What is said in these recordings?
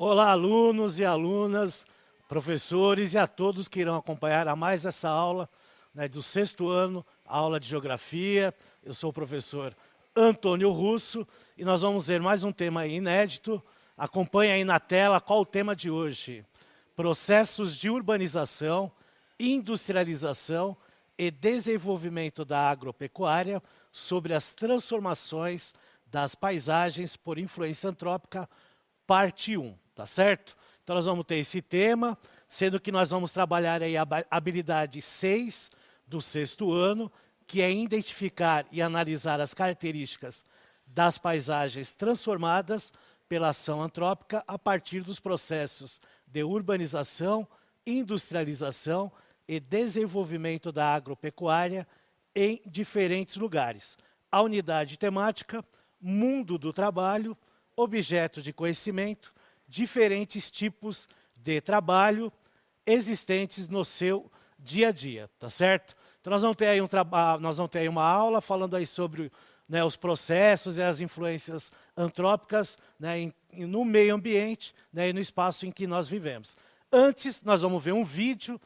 Olá, alunos e alunas, professores e a todos que irão acompanhar a mais essa aula do sexto ano, aula de Geografia. Eu sou o professor Antônio Russo e nós vamos ver mais um tema inédito. Acompanhe aí na tela qual o tema de hoje. Processos de urbanização, industrialização e desenvolvimento da agropecuária sobre as transformações das paisagens por influência antrópica, parte 1, tá certo? Então nós vamos ter esse tema, sendo que nós vamos trabalhar aí a habilidade 6 do sexto ano, que é identificar e analisar as características das paisagens transformadas pela ação antrópica a partir dos processos de urbanização, industrialização e desenvolvimento da agropecuária em diferentes lugares. A unidade temática, mundo do trabalho, objeto de conhecimento, diferentes tipos de trabalho existentes no seu dia a dia, tá certo? Então nós vamos ter aí uma aula falando aí sobre os processos e as influências antrópicas no meio ambiente e no espaço em que nós vivemos. Antes, nós vamos ver um vídeo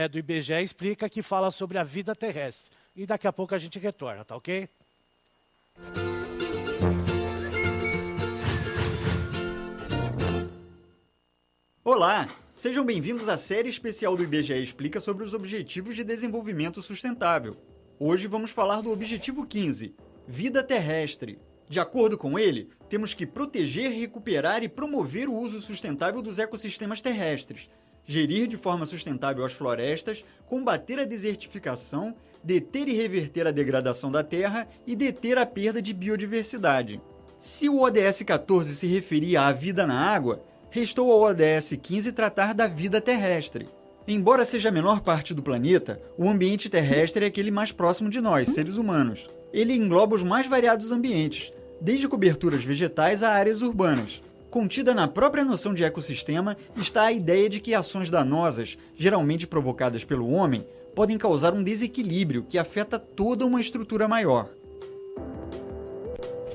do IBGE Explica que fala sobre a vida terrestre. E daqui a pouco a gente retorna, tá ok? Olá! Sejam bem-vindos à série especial do IBGE Explica sobre os Objetivos de Desenvolvimento Sustentável. Hoje vamos falar do Objetivo 15, Vida Terrestre. De acordo com ele, temos que proteger, recuperar e promover o uso sustentável dos ecossistemas terrestres, gerir de forma sustentável as florestas, combater a desertificação, deter e reverter a degradação da terra e deter a perda de biodiversidade. Se o ODS 14 se referia à vida na água, restou ao ODS 15 tratar da vida terrestre. Embora seja a menor parte do planeta, o ambiente terrestre é aquele mais próximo de nós, seres humanos. Ele engloba os mais variados ambientes, desde coberturas vegetais a áreas urbanas. Contida na própria noção de ecossistema está a ideia de que ações danosas, geralmente provocadas pelo homem, podem causar um desequilíbrio que afeta toda uma estrutura maior.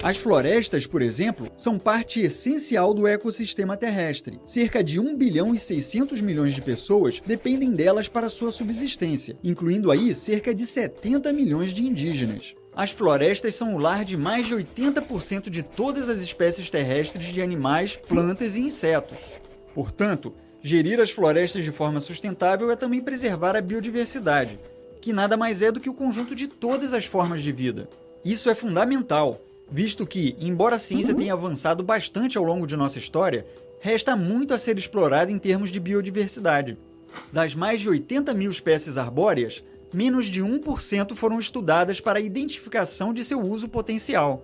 As florestas, por exemplo, são parte essencial do ecossistema terrestre. Cerca de 1 bilhão e 600 milhões de pessoas dependem delas para sua subsistência, incluindo aí cerca de 70 milhões de indígenas. As florestas são o lar de mais de 80% de todas as espécies terrestres de animais, plantas e insetos. Portanto, gerir as florestas de forma sustentável é também preservar a biodiversidade, que nada mais é do que o conjunto de todas as formas de vida. Isso é fundamental, visto que, embora a ciência tenha avançado bastante ao longo de nossa história, resta muito a ser explorado em termos de biodiversidade. Das mais de 80 mil espécies arbóreas, menos de 1% foram estudadas para a identificação de seu uso potencial.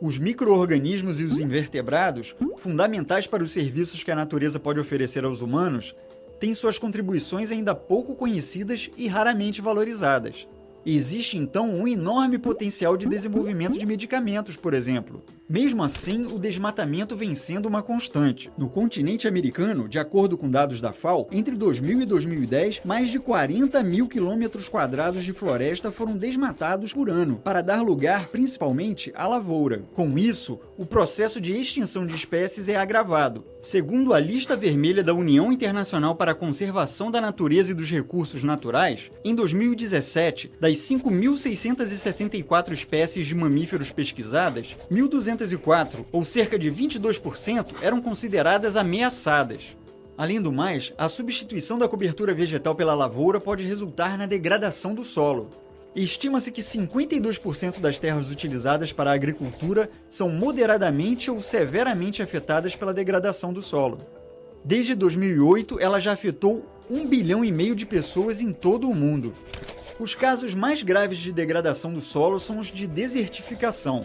Os micro-organismos e os invertebrados, fundamentais para os serviços que a natureza pode oferecer aos humanos, têm suas contribuições ainda pouco conhecidas e raramente valorizadas. Existe, então, um enorme potencial de desenvolvimento de medicamentos, por exemplo. Mesmo assim, o desmatamento vem sendo uma constante. No continente americano, de acordo com dados da FAO, entre 2000 e 2010, mais de 40 mil quilômetros quadrados de floresta foram desmatados por ano, para dar lugar, principalmente, à lavoura. Com isso, o processo de extinção de espécies é agravado. Segundo a lista vermelha da União Internacional para a Conservação da Natureza e dos Recursos Naturais, em 2017, das 5.674 espécies de mamíferos pesquisadas, 1.204, ou cerca de 22%, eram consideradas ameaçadas. Além do mais, a substituição da cobertura vegetal pela lavoura pode resultar na degradação do solo. Estima-se que 52% das terras utilizadas para a agricultura são moderadamente ou severamente afetadas pela degradação do solo. Desde 2008, ela já afetou 1,5 bilhão de pessoas em todo o mundo. Os casos mais graves de degradação do solo são os de desertificação.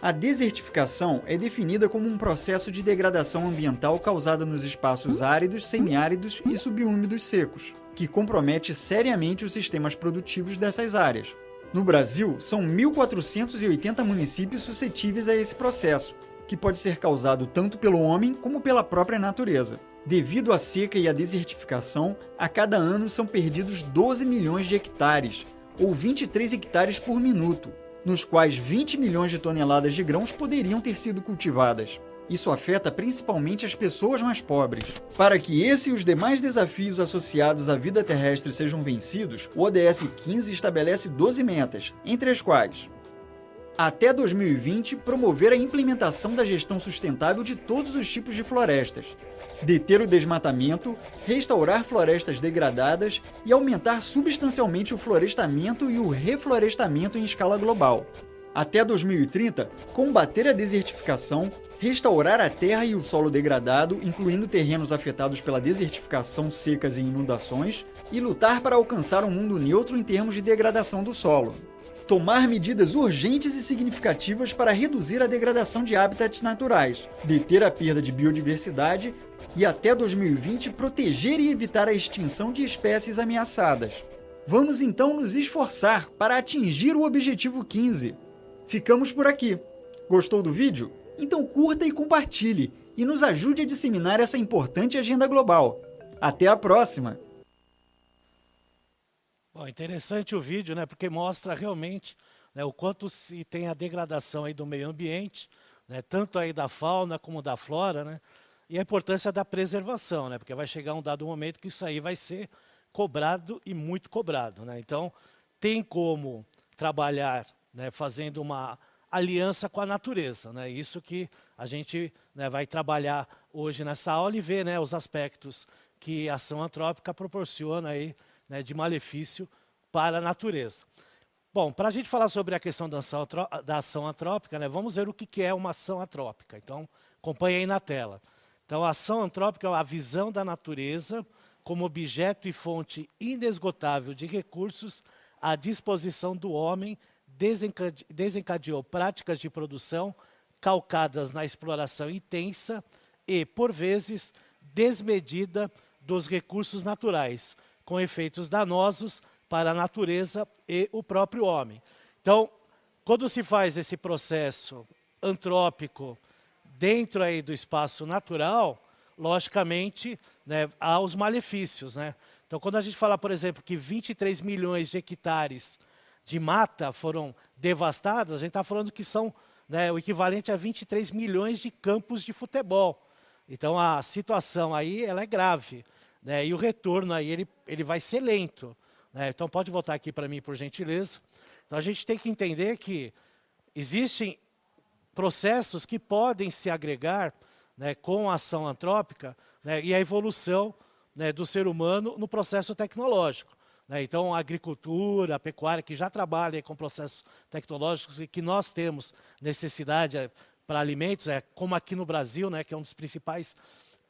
A desertificação é definida como um processo de degradação ambiental causada nos espaços áridos, semiáridos e subúmidos secos, que compromete seriamente os sistemas produtivos dessas áreas. No Brasil, são 1.480 municípios suscetíveis a esse processo, que pode ser causado tanto pelo homem como pela própria natureza. Devido à seca e à desertificação, a cada ano são perdidos 12 milhões de hectares, ou 23 hectares por minuto, nos quais 20 milhões de toneladas de grãos poderiam ter sido cultivadas. Isso afeta principalmente as pessoas mais pobres. Para que esse e os demais desafios associados à vida terrestre sejam vencidos, o ODS 15 estabelece 12 metas, entre as quais: até 2020, promover a implementação da gestão sustentável de todos os tipos de florestas, deter o desmatamento, restaurar florestas degradadas e aumentar substancialmente o florestamento e o reflorestamento em escala global. Até 2030, combater a desertificação, restaurar a terra e o solo degradado, incluindo terrenos afetados pela desertificação, secas e inundações, e lutar para alcançar um mundo neutro em termos de degradação do solo. Tomar medidas urgentes e significativas para reduzir a degradação de hábitats naturais, deter a perda de biodiversidade e, até 2020, proteger e evitar a extinção de espécies ameaçadas. Vamos então nos esforçar para atingir o objetivo 15. Ficamos por aqui. Gostou do vídeo? Então curta e compartilhe e nos ajude a disseminar essa importante agenda global. Até a próxima! Bom, interessante o vídeo, né, porque mostra realmente, né, o quanto se tem a degradação aí do meio ambiente, né, tanto aí da fauna como da flora, né, e a importância da preservação, né, porque vai chegar um dado momento que isso aí vai ser cobrado e muito cobrado, né. Então, tem como trabalhar, né, fazendo uma aliança com a natureza, né, isso que a gente, né, vai trabalhar hoje nessa aula e ver, né, os aspectos que a ação antrópica proporciona aí, né, de malefício para a natureza. Bom, para a gente falar sobre a questão da ação antrópica, né, vamos ver o que é uma ação antrópica. Então, acompanhe aí na tela. Então, a ação antrópica é a visão da natureza como objeto e fonte inesgotável de recursos à disposição do homem, desencadeou práticas de produção calcadas na exploração intensa e, por vezes, desmedida dos recursos naturais, com efeitos danosos para a natureza e o próprio homem. Então, quando se faz esse processo antrópico dentro aí do espaço natural, logicamente, né, há os malefícios, né? Então, quando a gente fala, por exemplo, que 23 milhões de hectares de mata foram devastadas, a gente está falando que são, né, o equivalente a 23 milhões de campos de futebol. Então, a situação aí ela é grave. Né, e o retorno aí ele vai ser lento. Né? Então pode voltar aqui para mim, por gentileza. Então a gente tem que entender que existem processos que podem se agregar, né, com a ação antrópica, né, e a evolução, né, do ser humano no processo tecnológico. Né? Então a agricultura, a pecuária, que já trabalha com processos tecnológicos e que nós temos necessidade para alimentos, como aqui no Brasil, né, que é um dos principais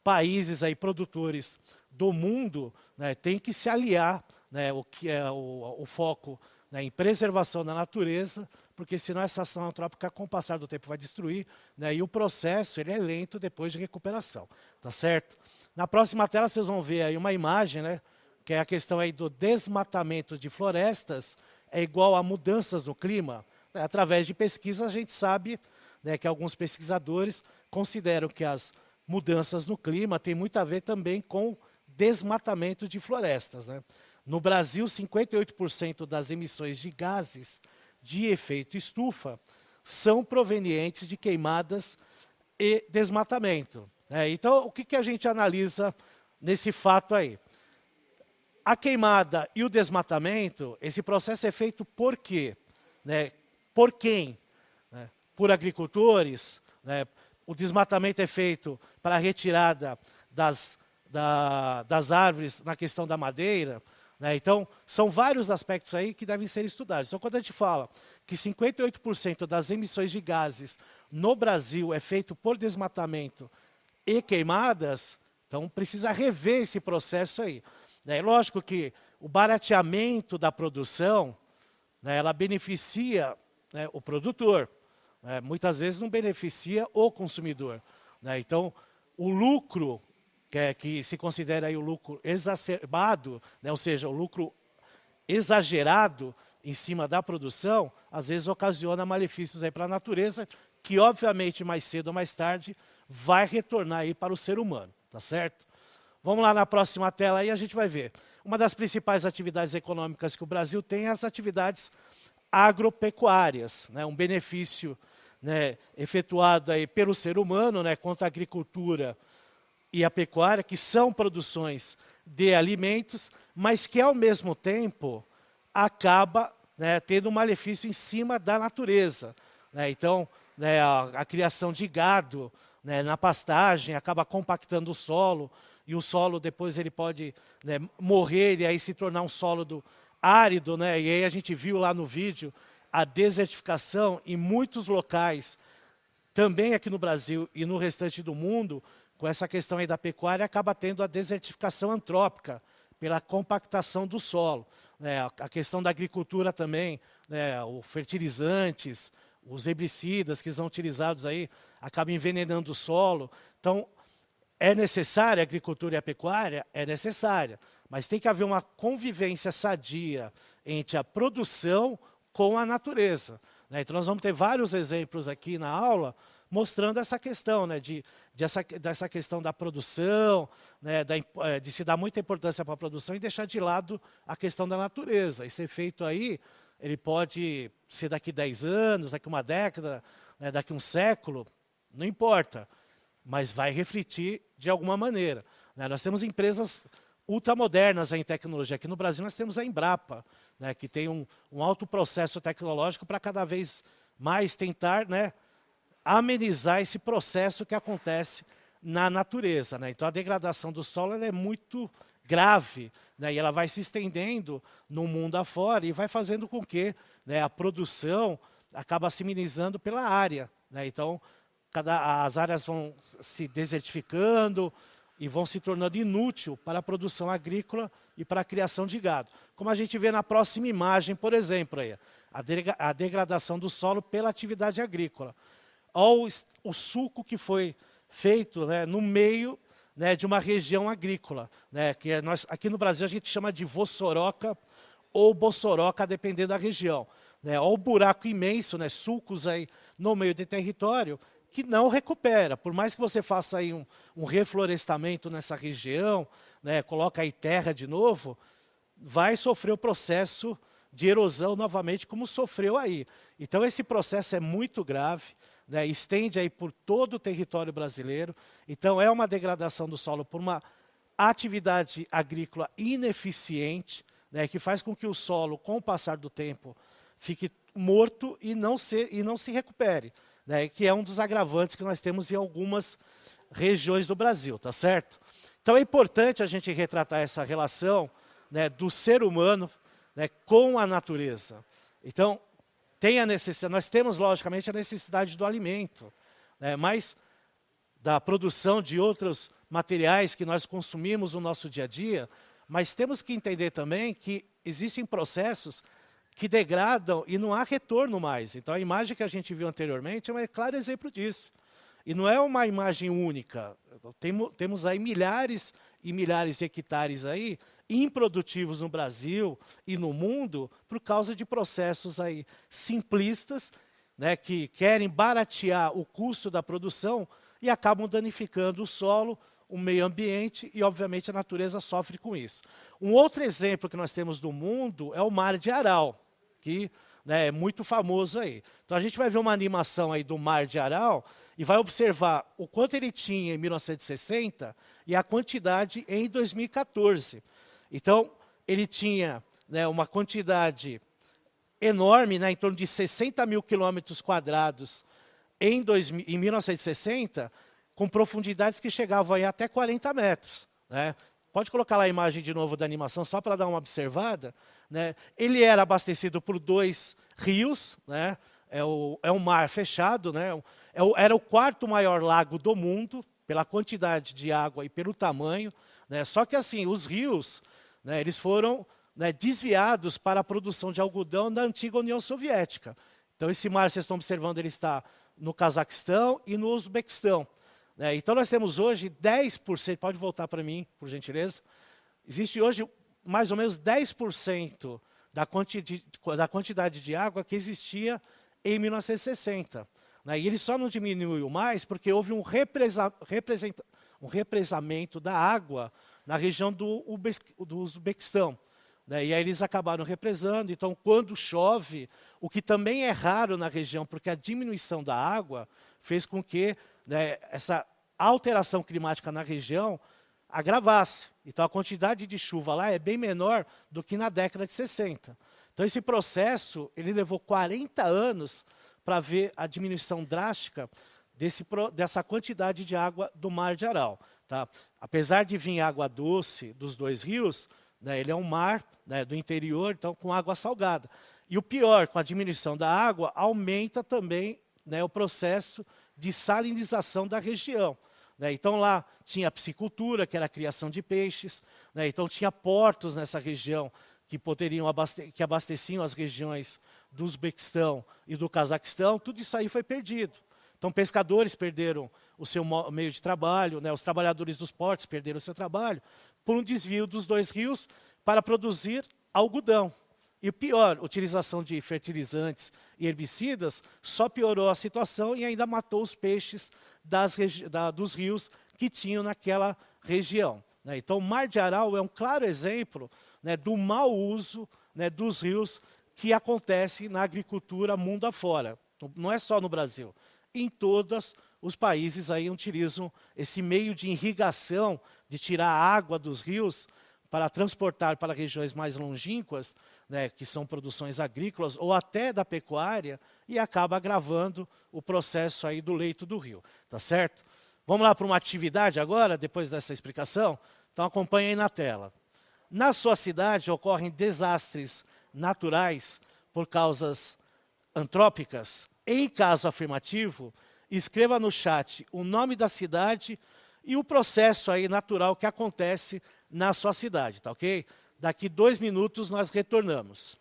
países aí produtores do mundo, né, tem que se aliar, né, o que é o foco, né, em preservação da natureza, porque senão essa ação antrópica, com o passar do tempo, vai destruir, né, e o processo ele é lento depois de recuperação, tá certo? Na próxima tela vocês vão ver aí uma imagem, né, que é a questão aí do desmatamento de florestas é igual a mudanças no clima. Através de pesquisa a gente sabe, né, que alguns pesquisadores consideram que as mudanças no clima têm muito a ver também com desmatamento de florestas. Né? No Brasil, 58% das emissões de gases de efeito estufa são provenientes de queimadas e desmatamento. Né? Então, o que a gente analisa nesse fato aí? A queimada e o desmatamento, esse processo é feito por quê? Né? Por quem? Né? Por agricultores? Né? O desmatamento é feito para a retirada das árvores na questão da madeira. Né? Então, são vários aspectos aí que devem ser estudados. Então, quando a gente fala que 58% das emissões de gases no Brasil é feito por desmatamento e queimadas, então precisa rever esse processo aí. É lógico que o barateamento da produção, né, ela beneficia, né, o produtor. Muitas vezes não beneficia o consumidor. Né? Então, o lucro, que se considera aí o lucro exacerbado, né? Ou seja, o lucro exagerado em cima da produção, às vezes ocasiona malefícios para a natureza, que obviamente mais cedo ou mais tarde vai retornar aí para o ser humano, tá certo? Vamos lá na próxima tela aí, a gente vai ver. Uma das principais atividades econômicas que o Brasil tem é as atividades agropecuárias, né? Um benefício né, efetuado aí pelo ser humano, né, contra a agricultura e a pecuária, que são produções de alimentos, mas que, ao mesmo tempo, acaba, né, tendo um malefício em cima da natureza, né? Então, né, a criação de gado, né, na pastagem acaba compactando o solo, e o solo depois ele pode, né, morrer e aí se tornar um solo árido, né? E aí a gente viu lá no vídeo a desertificação em muitos locais, também aqui no Brasil e no restante do mundo, com essa questão aí da pecuária, acaba tendo a desertificação antrópica, pela compactação do solo, né? A questão da agricultura também, né, os fertilizantes, os herbicidas que são utilizados aí, acabam envenenando o solo. Então, é necessária a agricultura e a pecuária? É necessária, mas tem que haver uma convivência sadia entre a produção com a natureza, né? Então, nós vamos ter vários exemplos aqui na aula, mostrando essa questão, né, dessa questão da produção, né, de se dar muita importância para a produção e deixar de lado a questão da natureza. Esse efeito aí, ele pode ser daqui 10 anos, daqui uma década, né, daqui um século, não importa, mas vai refletir de alguma maneira, né? Nós temos empresas ultramodernas em tecnologia. Aqui no Brasil nós temos a Embrapa, né, que tem um alto processo tecnológico para cada vez mais tentar, né, amenizar esse processo que acontece na natureza, né? Então, a degradação do solo ela é muito grave, né? E ela vai se estendendo no mundo afora e vai fazendo com que, né, a produção acaba se minimizando pela área, né? Então, as áreas vão se desertificando e vão se tornando inútil para a produção agrícola e para a criação de gado. Como a gente vê na próxima imagem, por exemplo, aí, a degradação do solo pela atividade agrícola. Olha o sulco que foi feito, né, no meio, né, de uma região agrícola, né, que aqui no Brasil a gente chama de vossoroca ou bossoroca, dependendo da região, né? Olha o buraco imenso, né, sulcos aí no meio do território, que não recupera. Por mais que você faça aí um reflorestamento nessa região, né, coloca aí terra de novo, vai sofrer o processo de erosão novamente, como sofreu aí. Então, esse processo é muito grave, né, estende aí por todo o território brasileiro. Então, é uma degradação do solo por uma atividade agrícola ineficiente, né, que faz com que o solo, com o passar do tempo, fique morto e não se recupere, né, que é um dos agravantes que nós temos em algumas regiões do Brasil, tá certo? Então, é importante a gente retratar essa relação, né, do ser humano, né, com a natureza. Então, nós temos, logicamente, a necessidade do alimento, né, mas da produção de outros materiais que nós consumimos no nosso dia a dia, mas temos que entender também que existem processos que degradam e não há retorno mais. Então, a imagem que a gente viu anteriormente é um claro exemplo disso. E não é uma imagem única. Temos aí milhares e milhares de hectares aí improdutivos no Brasil e no mundo por causa de processos aí simplistas, né, que querem baratear o custo da produção e acabam danificando o solo, o meio ambiente e, obviamente, a natureza sofre com isso. Um outro exemplo que nós temos do mundo é o Mar de Aral, que, né, é muito famoso aí. Então, a gente vai ver uma animação aí do Mar de Aral e vai observar o quanto ele tinha em 1960 e a quantidade em 2014. Então, ele tinha, né, uma quantidade enorme, né, em torno de 60 mil quilômetros quadrados em 1960, com profundidades que chegavam aí até 40 metros. Né? Pode colocar lá a imagem de novo da animação, só para dar uma observada. Né? Ele era abastecido por 2 rios, né? É um mar fechado, né? Era o 4º maior lago do mundo, pela quantidade de água e pelo tamanho. Né? Só que assim, os rios, né, eles foram, né, desviados para a produção de algodão da antiga União Soviética. Então, esse mar, vocês estão observando, ele está no Cazaquistão e no Uzbequistão. Né? Então, nós temos hoje 10%, pode voltar para mim, por gentileza, existe hoje mais ou menos 10% da quantidade de água que existia em 1960. Né? E ele só não diminuiu mais porque houve um represamento da água na região do Uzbequistão. né, e aí eles acabaram represando. Então, quando chove, o que também é raro na região, porque a diminuição da água fez com que, né, essa alteração climática na região agravasse. Então, a quantidade de chuva lá é bem menor do que na década de 60. Então, esse processo ele levou 40 anos para ver a diminuição drástica dessa quantidade de água do Mar de Aral. Tá? Apesar de vir água doce dos dois rios, né, ele é um mar, né, do interior, então com água salgada. E o pior, com a diminuição da água, aumenta também, né, o processo de salinização da região. Né? Então lá tinha piscicultura, que era a criação de peixes, né? Então tinha portos nessa região que que abasteciam as regiões do Uzbequistão e do Cazaquistão. Tudo isso aí foi perdido. Então, pescadores perderam o seu meio de trabalho, né? Os trabalhadores dos portos perderam o seu trabalho por um desvio dos dois rios para produzir algodão. E o pior, utilização de fertilizantes e herbicidas só piorou a situação e ainda matou os peixes dos rios que tinham naquela região. Né? Então, o Mar de Aral é um claro exemplo, né, do mau uso, né, dos rios que acontece na agricultura mundo afora. Não é só no Brasil. Em todos os países aí utilizam esse meio de irrigação, de tirar a água dos rios para transportar para regiões mais longínquas, né, que são produções agrícolas ou até da pecuária, e acaba agravando o processo aí do leito do rio. Tá certo? Vamos lá para uma atividade agora, depois dessa explicação? Então acompanhe aí na tela. Na sua cidade ocorrem desastres naturais por causas antrópicas? Em caso afirmativo, escreva no chat o nome da cidade e o processo aí natural que acontece na sua cidade, tá ok? Daqui 2 minutos nós retornamos.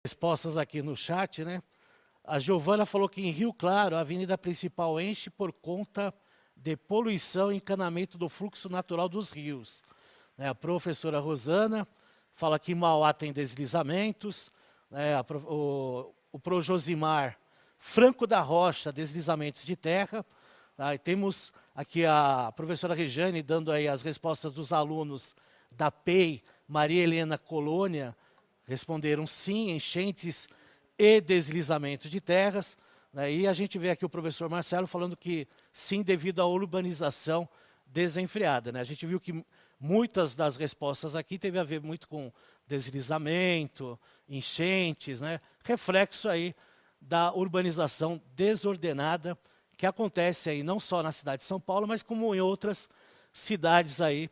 Respostas aqui no chat, né? A Giovana falou que em Rio Claro a avenida principal enche por conta de poluição e encanamento do fluxo natural dos rios. Né? A professora Rosana fala que em Mauá tem deslizamentos. Né? O Pro Josimar Franco da Rocha, deslizamentos de terra. Tá? E temos aqui a professora Regiane dando aí as respostas dos alunos da PEI, Maria Helena Colônia, responderam sim, enchentes e deslizamento de terras. Né? E a gente vê aqui o professor Marcelo falando que sim, devido à urbanização desenfreada. Né? A gente viu que muitas das respostas aqui teve a ver muito com deslizamento, enchentes, né? Reflexo aí da urbanização desordenada que acontece aí não só na cidade de São Paulo, mas como em outras cidades aí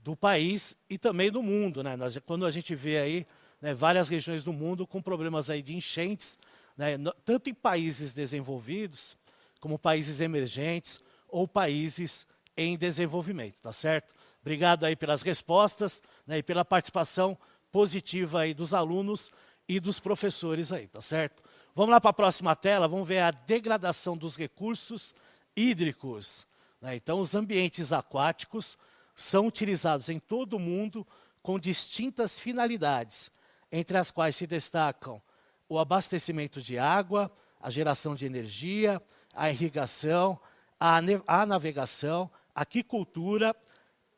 do país e também do mundo, né? Quando a gente vê aí, né, várias regiões do mundo com problemas aí de enchentes, né, tanto em países desenvolvidos, como países emergentes ou países em desenvolvimento, tá certo? Obrigado aí pelas respostas, né, e pela participação positiva aí dos alunos e dos professores aí, tá certo? Vamos lá para a próxima tela, vamos ver a degradação dos recursos hídricos, né? Então, os ambientes aquáticos são utilizados em todo o mundo com distintas finalidades, entre as quais se destacam o abastecimento de água, a geração de energia, a irrigação, a navegação, a aquicultura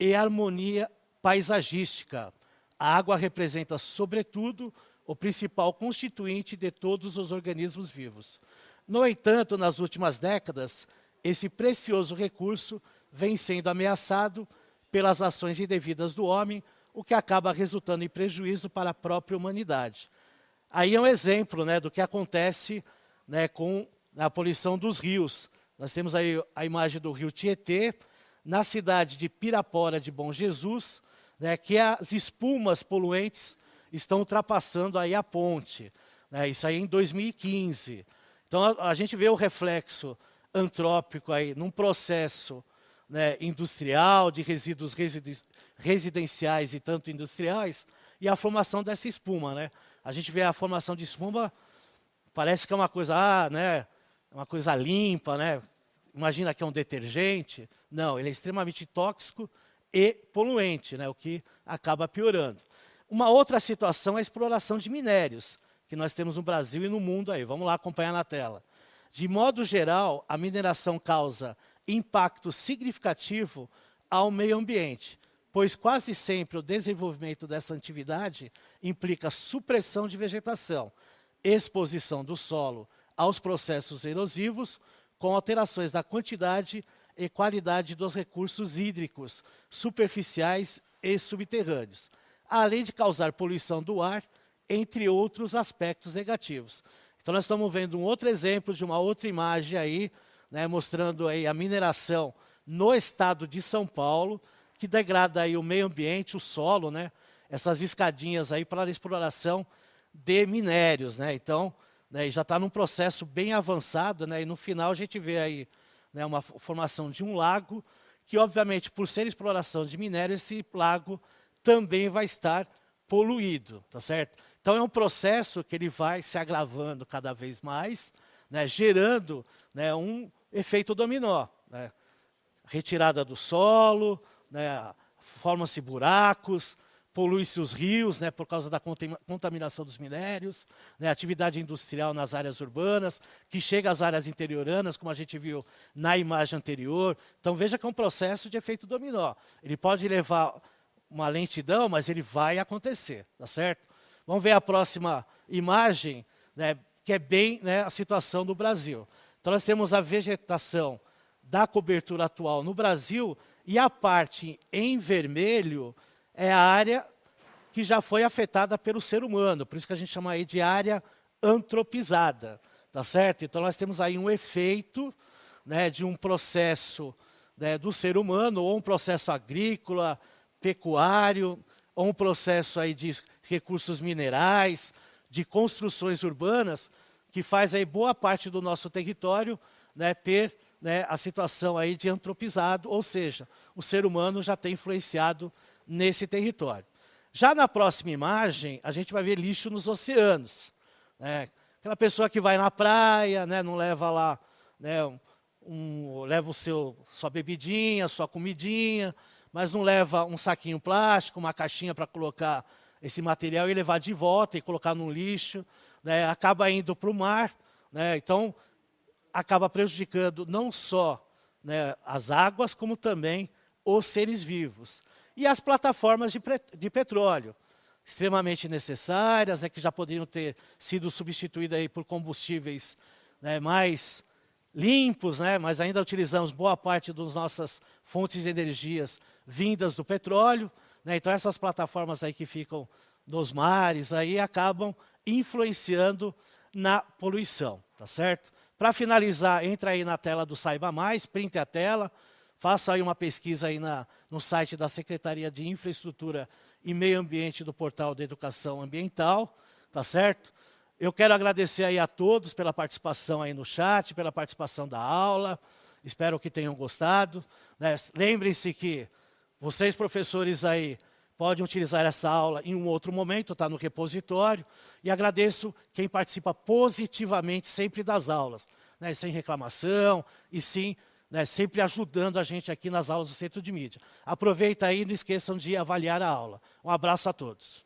e a harmonia paisagística. A água representa, sobretudo, o principal constituinte de todos os organismos vivos. No entanto, nas últimas décadas, esse precioso recurso vem sendo ameaçado pelas ações indevidas do homem, o que acaba resultando em prejuízo para a própria humanidade. Aí é um exemplo, né, do que acontece, né, com a poluição dos rios. Nós temos aí a imagem do rio Tietê, na cidade de Pirapora de Bom Jesus, né, que as espumas poluentes estão ultrapassando aí a ponte, né, isso aí em 2015. Então a gente vê o reflexo antrópico aí num processo, né, industrial, de resíduos residenciais e tanto industriais, e a formação dessa espuma, né? A gente vê a formação de espuma, parece que é uma coisa, né, uma coisa limpa, né? Imagina que é um detergente. Não, ele é extremamente tóxico e poluente, né, o que acaba piorando. Uma outra situação é a exploração de minérios, que nós temos no Brasil e no mundo aí. Vamos lá acompanhar na tela. De modo geral, a mineração causa impacto significativo ao meio ambiente, pois quase sempre o desenvolvimento dessa atividade implica supressão de vegetação, exposição do solo aos processos erosivos, com alterações da quantidade e qualidade dos recursos hídricos, superficiais e subterrâneos, além de causar poluição do ar, entre outros aspectos negativos. Então, nós estamos vendo um outro exemplo de uma outra imagem aí, né, mostrando aí a mineração no estado de São Paulo, que degrada aí o meio ambiente, o solo, né, essas escadinhas aí para a exploração de minérios, né? Então, né, já está num processo bem avançado, né, e no final a gente vê aí, né, uma formação de um lago, que obviamente por ser exploração de minério, esse lago também vai estar poluído, tá certo? Então é um processo que ele vai se agravando cada vez mais, né, gerando, né, um efeito dominó, né? Retirada do solo, né, formam-se buracos, polui-se os rios, né, por causa da contaminação dos minérios, né, atividade industrial nas áreas urbanas, que chega às áreas interioranas, como a gente viu na imagem anterior. Então veja que é um processo de efeito dominó. Ele pode levar uma lentidão, mas ele vai acontecer, tá certo? Vamos ver a próxima imagem, né, que é bem, né, a situação do Brasil. Então nós temos a vegetação da cobertura atual no Brasil, e a parte em vermelho é a área que já foi afetada pelo ser humano, por isso que a gente chama aí de área antropizada, tá certo? Então nós temos aí um efeito, né, de um processo, né, do ser humano, ou um processo agrícola, pecuário, ou um processo aí de recursos minerais, de construções urbanas, que faz aí boa parte do nosso território, né, ter, né, a situação aí de antropizado, ou seja, o ser humano já tem influenciado nesse território. Já na próxima imagem, a gente vai ver lixo nos oceanos, né? Aquela pessoa que vai na praia, né, não leva lá, né, leva sua bebidinha, sua comidinha, mas não leva um saquinho plástico, uma caixinha para colocar esse material e levar de volta e colocar no lixo, né, acaba indo para o mar, né, então acaba prejudicando não só, né, as águas, como também os seres vivos. E as plataformas de petróleo, extremamente necessárias, né, que já poderiam ter sido substituídas aí por combustíveis, né, mais limpos, né, mas ainda utilizamos boa parte das nossas fontes de energias vindas do petróleo, né, então essas plataformas aí que ficam nos mares aí acabam influenciando na poluição, tá certo? Para finalizar, entra aí na tela do Saiba Mais, printe a tela, faça aí uma pesquisa aí no site da Secretaria de Infraestrutura e Meio Ambiente do Portal da Educação Ambiental, tá certo? Eu quero agradecer aí a todos pela participação aí no chat, pela participação da aula, espero que tenham gostado, né? Lembrem-se que vocês, professores aí, podem utilizar essa aula em um outro momento, está no repositório, e agradeço quem participa positivamente sempre das aulas, né, sem reclamação, e sim, né, sempre ajudando a gente aqui nas aulas do Centro de Mídia. Aproveita aí e não esqueçam de avaliar a aula. Um abraço a todos.